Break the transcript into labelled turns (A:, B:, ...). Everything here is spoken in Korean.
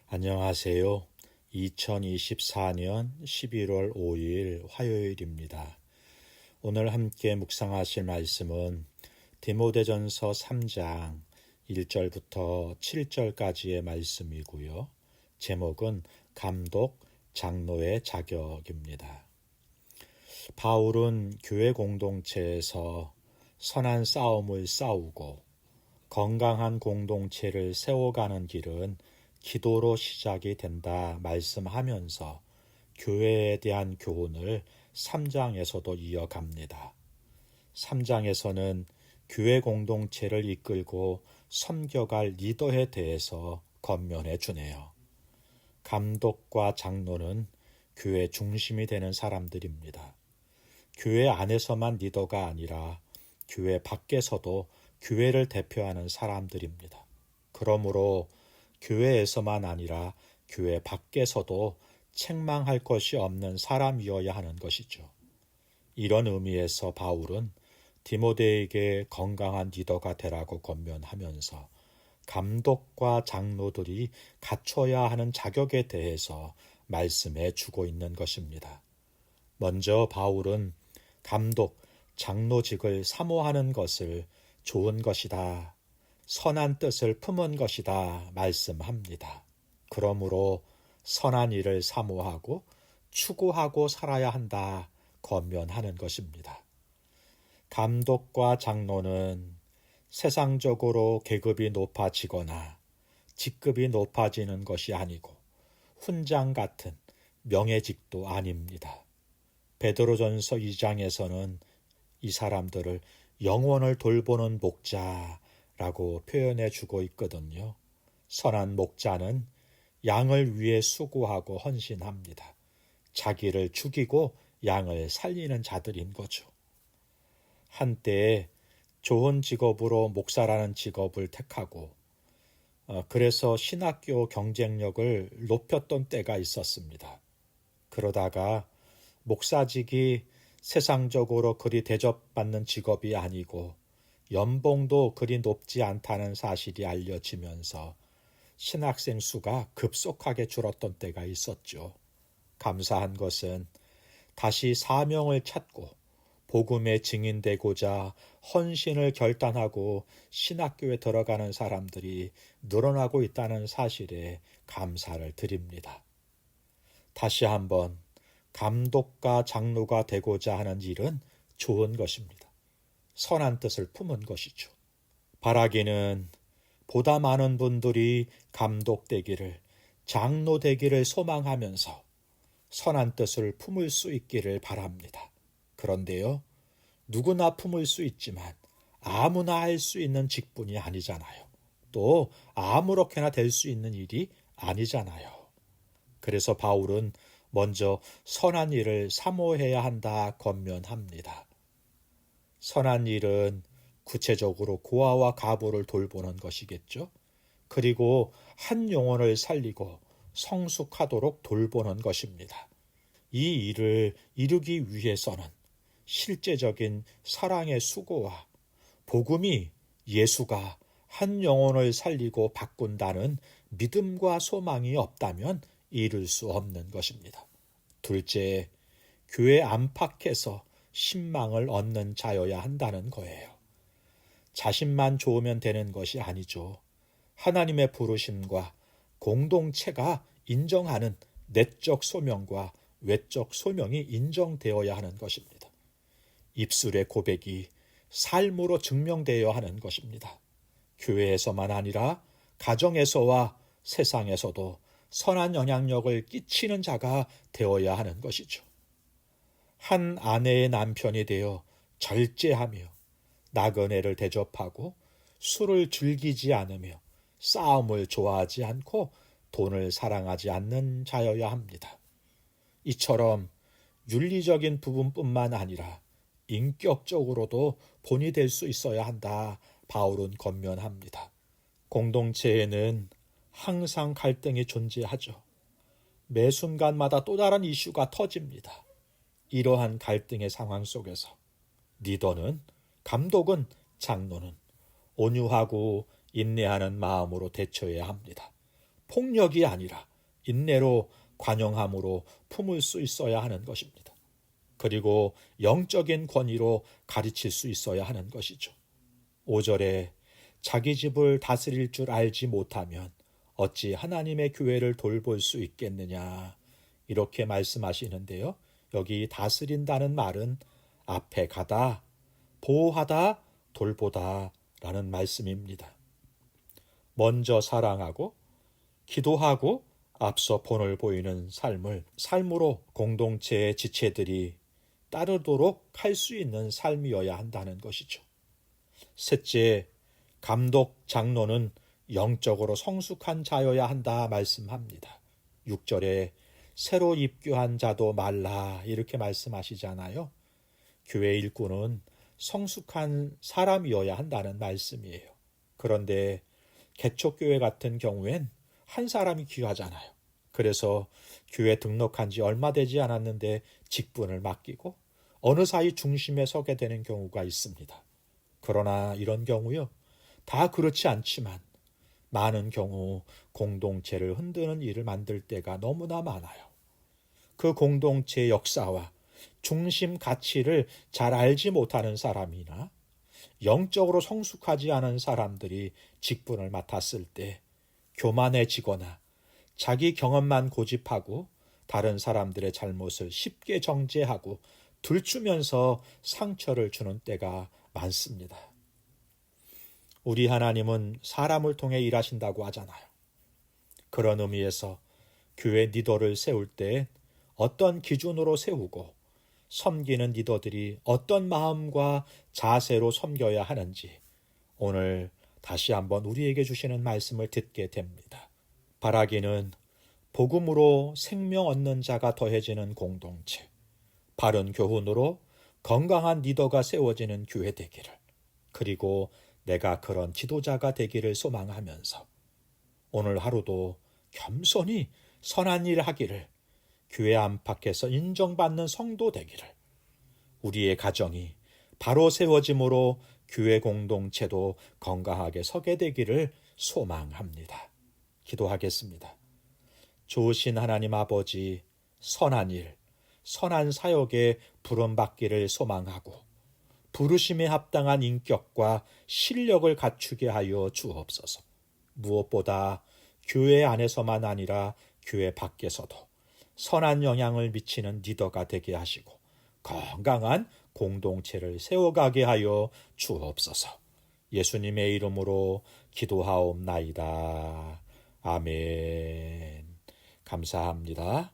A: 안녕하세요. 2024년 11월 5일 화요일입니다. 오늘 함께 묵상하실 말씀은 디모데전서 3장 1절부터 7절까지의 말씀이고요. 제목은 감독, 장로의 자격입니다. 바울은 교회 공동체에서 선한 싸움을 싸우고 건강한 공동체를 세워가는 길은 기도로 시작이 된다 말씀하면서 교회에 대한 교훈을 3장에서도 이어갑니다. 3장에서는 교회 공동체를 이끌고 섬겨갈 리더에 대해서 권면해 주네요. 감독과 장로는 교회 중심이 되는 사람들입니다. 교회 안에서만 리더가 아니라 교회 밖에서도 교회를 대표하는 사람들입니다. 그러므로 교회에서만 아니라 교회 밖에서도 책망할 것이 없는 사람이어야 하는 것이죠. 이런 의미에서 바울은 디모데에게 건강한 리더가 되라고 권면하면서 감독과 장로들이 갖춰야 하는 자격에 대해서 말씀해 주고 있는 것입니다. 먼저 바울은 감독, 장로직을 사모하는 것을 좋은 것이다, 선한 뜻을 품은 것이다 말씀합니다. 그러므로 선한 일을 사모하고 추구하고 살아야 한다 권면하는 것입니다. 감독과 장로는 세상적으로 계급이 높아지거나 직급이 높아지는 것이 아니고 훈장 같은 명예직도 아닙니다. 베드로전서 2장에서는 이 사람들을 영혼을 돌보는 목자라고 표현해 주고 있거든요. 선한 목자는 양을 위해 수고하고 헌신합니다. 자기를 죽이고 양을 살리는 자들인 거죠. 한때 좋은 직업으로 목사라는 직업을 택하고 그래서 신학교 경쟁력을 높였던 때가 있었습니다. 그러다가 목사직이 세상적으로 그리 대접받는 직업이 아니고 연봉도 그리 높지 않다는 사실이 알려지면서 신학생 수가 급속하게 줄었던 때가 있었죠. 감사한 것은 다시 사명을 찾고 복음에 증인되고자 헌신을 결단하고 신학교에 들어가는 사람들이 늘어나고 있다는 사실에 감사를 드립니다. 다시 한번 감독과 장로가 되고자 하는 일은 좋은 것입니다. 선한 뜻을 품은 것이죠. 바라기는 보다 많은 분들이 감독 되기를, 장로 되기를 소망하면서 선한 뜻을 품을 수 있기를 바랍니다. 그런데요, 누구나 품을 수 있지만 아무나 할 수 있는 직분이 아니잖아요. 또 아무렇게나 될 수 있는 일이 아니잖아요. 그래서 바울은 먼저 선한 일을 사모해야 한다 권면합니다. 선한 일은 구체적으로 고아와 가부를 돌보는 것이겠죠. 그리고 한 영혼을 살리고 성숙하도록 돌보는 것입니다. 이 일을 이루기 위해서는 실제적인 사랑의 수고와 복음이 예수가 한 영혼을 살리고 바꾼다는 믿음과 소망이 없다면 이룰 수 없는 것입니다. 둘째, 교회 안팎에서 신망을 얻는 자여야 한다는 거예요. 자신만 좋으면 되는 것이 아니죠. 하나님의 부르심과 공동체가 인정하는 내적 소명과 외적 소명이 인정되어야 하는 것입니다. 입술의 고백이 삶으로 증명되어야 하는 것입니다. 교회에서만 아니라 가정에서와 세상에서도 선한 영향력을 끼치는 자가 되어야 하는 것이죠. 한 아내의 남편이 되어 절제하며 나그네를 대접하고 술을 즐기지 않으며 싸움을 좋아하지 않고 돈을 사랑하지 않는 자여야 합니다. 이처럼 윤리적인 부분뿐만 아니라 인격적으로도 본이 될 수 있어야 한다 바울은 권면합니다. 공동체에는 항상 갈등이 존재하죠. 매 순간마다 또 다른 이슈가 터집니다. 이러한 갈등의 상황 속에서 리더는, 감독은, 장로는 온유하고 인내하는 마음으로 대처해야 합니다. 폭력이 아니라 인내로 관용함으로 품을 수 있어야 하는 것입니다. 그리고 영적인 권위로 가르칠 수 있어야 하는 것이죠. 5절에 자기 집을 다스릴 줄 알지 못하면 어찌 하나님의 교회를 돌볼 수 있겠느냐, 이렇게 말씀하시는데요. 여기 다스린다는 말은 앞에 가다, 보호하다, 돌보다 라는 말씀입니다. 먼저 사랑하고 기도하고 앞서 본을 보이는 삶으로 공동체의 지체들이 따르도록 할 수 있는 삶이어야 한다는 것이죠. 셋째, 감독 장로는 영적으로 성숙한 자여야 한다 말씀합니다. 6절에 새로 입교한 자도 말라, 이렇게 말씀하시잖아요. 교회 일꾼은 성숙한 사람이어야 한다는 말씀이에요. 그런데 개척교회 같은 경우엔 한 사람이 귀하잖아요. 그래서 교회 등록한 지 얼마 되지 않았는데 직분을 맡기고 어느 사이 중심에 서게 되는 경우가 있습니다. 그러나 이런 경우요, 다 그렇지 않지만 많은 경우 공동체를 흔드는 일을 만들 때가 너무나 많아요. 그 공동체의 역사와 중심 가치를 잘 알지 못하는 사람이나 영적으로 성숙하지 않은 사람들이 직분을 맡았을 때 교만해지거나 자기 경험만 고집하고 다른 사람들의 잘못을 쉽게 정죄하고 들추면서 상처를 주는 때가 많습니다. 우리 하나님은 사람을 통해 일하신다고 하잖아요. 그런 의미에서 교회 리더를 세울 때 어떤 기준으로 세우고 섬기는 리더들이 어떤 마음과 자세로 섬겨야 하는지 오늘 다시 한번 우리에게 주시는 말씀을 듣게 됩니다. 바라기는 복음으로 생명 얻는 자가 더해지는 공동체, 바른 교훈으로 건강한 리더가 세워지는 교회 되기를, 그리고 내가 그런 지도자가 되기를 소망하면서 오늘 하루도 겸손히 선한 일 하기를, 교회 안팎에서 인정받는 성도 되기를, 우리의 가정이 바로 세워짐으로 교회 공동체도 건강하게 서게 되기를 소망합니다. 기도하겠습니다. 좋으신 하나님 아버지, 선한 일, 선한 사역에 부름받기를 소망하고 부르심에 합당한 인격과 실력을 갖추게 하여 주옵소서. 무엇보다 교회 안에서만 아니라 교회 밖에서도 선한 영향을 미치는 리더가 되게 하시고 건강한 공동체를 세워가게 하여 주옵소서. 예수님의 이름으로 기도하옵나이다. 아멘. 감사합니다.